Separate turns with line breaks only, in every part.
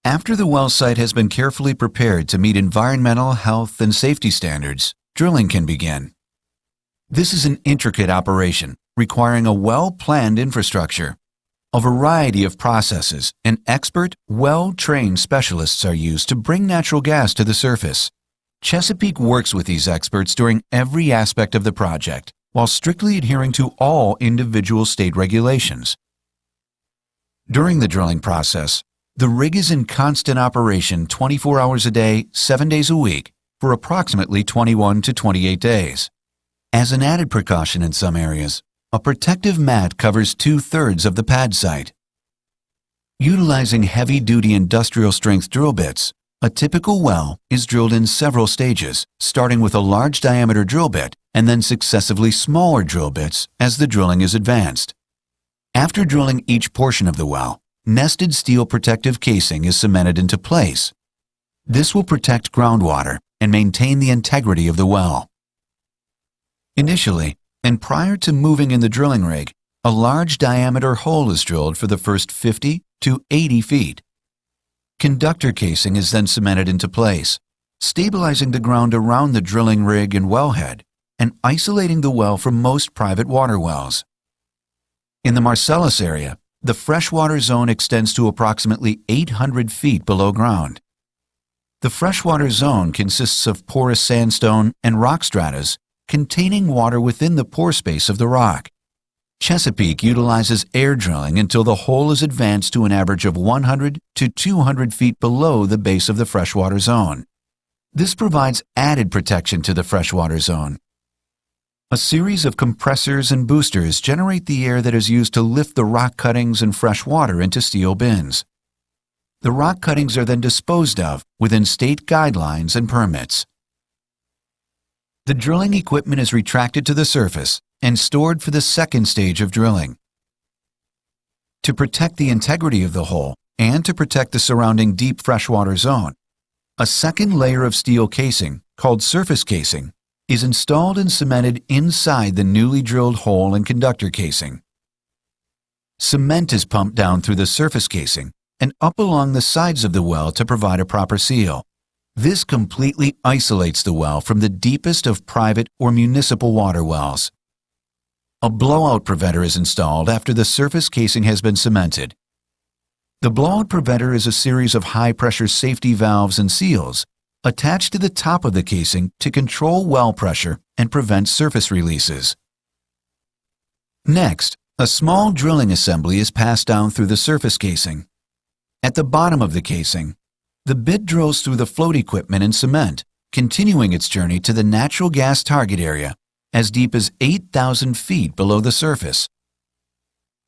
After the well site has been carefully prepared to meet environmental, health, and safety standards, drilling can begin. This is an intricate operation requiring a well-planned infrastructure. A variety of processes and expert, well-trained specialists are used to bring natural gas to the surface. Chesapeake works with these experts during every aspect of the project, while strictly adhering to all individual state regulations. During the drilling process, the rig is in constant operation 24 hours a day, 7 days a week, for approximately 21 to 28 days. As an added precaution in some areas, a protective mat covers 2/3 of the pad site. Utilizing heavy-duty industrial-strength drill bits, a typical well is drilled in several stages, starting with a large diameter drill bit and then successively smaller drill bits as the drilling is advanced. After drilling each portion of the well, nested steel protective casing is cemented into place. This will protect groundwater and maintain the integrity of the well. Initially, and prior to moving in the drilling rig, a large diameter hole is drilled for the first 50 to 80 feet. Conductor casing is then cemented into place, stabilizing the ground around the drilling rig and wellhead, and isolating the well from most private water wells. In the Marcellus area, the freshwater zone extends to approximately 800 feet below ground. The freshwater zone consists of porous sandstone and rock stratas containing water within the pore space of the rock. Chesapeake utilizes air drilling until the hole is advanced to an average of 100 to 200 feet below the base of the freshwater zone. This provides added protection to the freshwater zone. A series of compressors and boosters generate the air that is used to lift the rock cuttings and fresh water into steel bins. The rock cuttings are then disposed of within state guidelines and permits. The drilling equipment is retracted to the surface and stored for the second stage of drilling. To protect the integrity of the hole and to protect the surrounding deep freshwater zone, a second layer of steel casing, called surface casing, is installed and cemented inside the newly drilled hole and conductor casing. Cement is pumped down through the surface casing and up along the sides of the well to provide a proper seal. This completely isolates the well from the deepest of private or municipal water wells. A blowout preventer is installed after the surface casing has been cemented. The blowout preventer is a series of high-pressure safety valves and seals attached to the top of the casing to control well pressure and prevent surface releases. Next, a small drilling assembly is passed down through the surface casing. At the bottom of the casing, the bit drills through the float equipment and cement, continuing its journey to the natural gas target area as deep as 8,000 feet below the surface.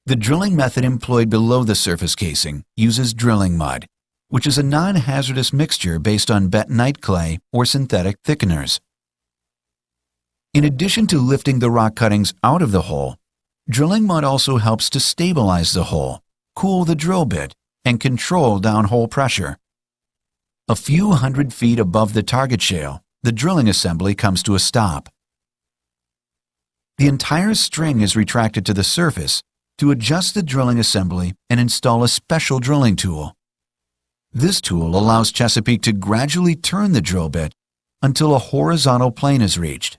The drilling method employed below the surface casing uses drilling mud, which is a non-hazardous mixture based on bentonite clay or synthetic thickeners. In addition to lifting the rock cuttings out of the hole, drilling mud also helps to stabilize the hole, cool the drill bit, and control downhole pressure. A few hundred feet above the target shale, the drilling assembly comes to a stop. The entire string is retracted to the surface to adjust the drilling assembly and install a special drilling tool. This tool allows Chesapeake to gradually turn the drill bit until a horizontal plane is reached.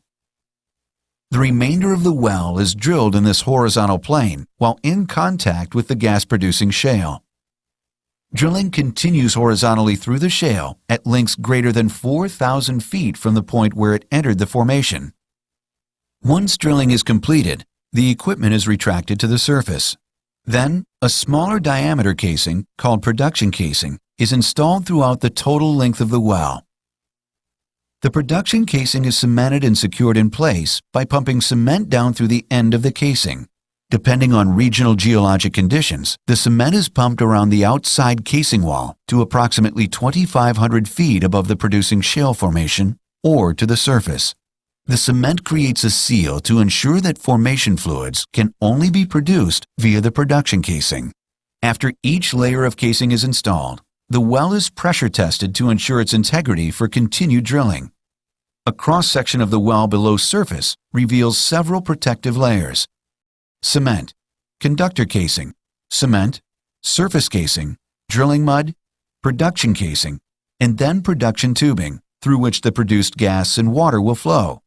The remainder of the well is drilled in this horizontal plane while in contact with the gas-producing shale. Drilling continues horizontally through the shale at lengths greater than 4,000 feet from the point where it entered the formation. Once drilling is completed, the equipment is retracted to the surface. Then, a smaller diameter casing, called production casing, is installed throughout the total length of the well. The production casing is cemented and secured in place by pumping cement down through the end of the casing. Depending on regional geologic conditions, the cement is pumped around the outside casing wall to approximately 2,500 feet above the producing shale formation or to the surface. The cement creates a seal to ensure that formation fluids can only be produced via the production casing. After each layer of casing is installed, the well is pressure tested to ensure its integrity for continued drilling. A cross-section of the well below surface reveals several protective layers: cement, conductor casing, cement, surface casing, drilling mud, production casing, and then production tubing through which the produced gas and water will flow.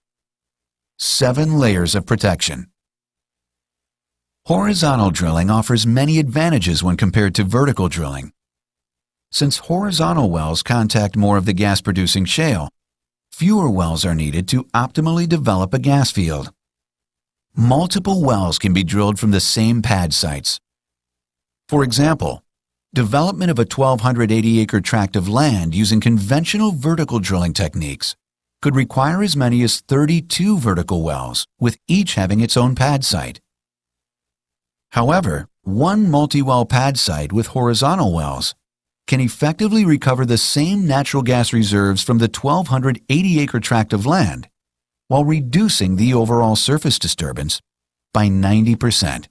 7 layers of protection. Horizontal drilling offers many advantages when compared to vertical drilling. Since horizontal wells contact more of the gas-producing shale, fewer wells are needed to optimally develop a gas field. Multiple wells can be drilled from the same pad sites. For example, development of a 1,280-acre tract of land using conventional vertical drilling techniques could require as many as 32 vertical wells, with each having its own pad site. However, one multi-well pad site with horizontal wells can effectively recover the same natural gas reserves from the 1,280-acre tract of land while reducing the overall surface disturbance by 90%.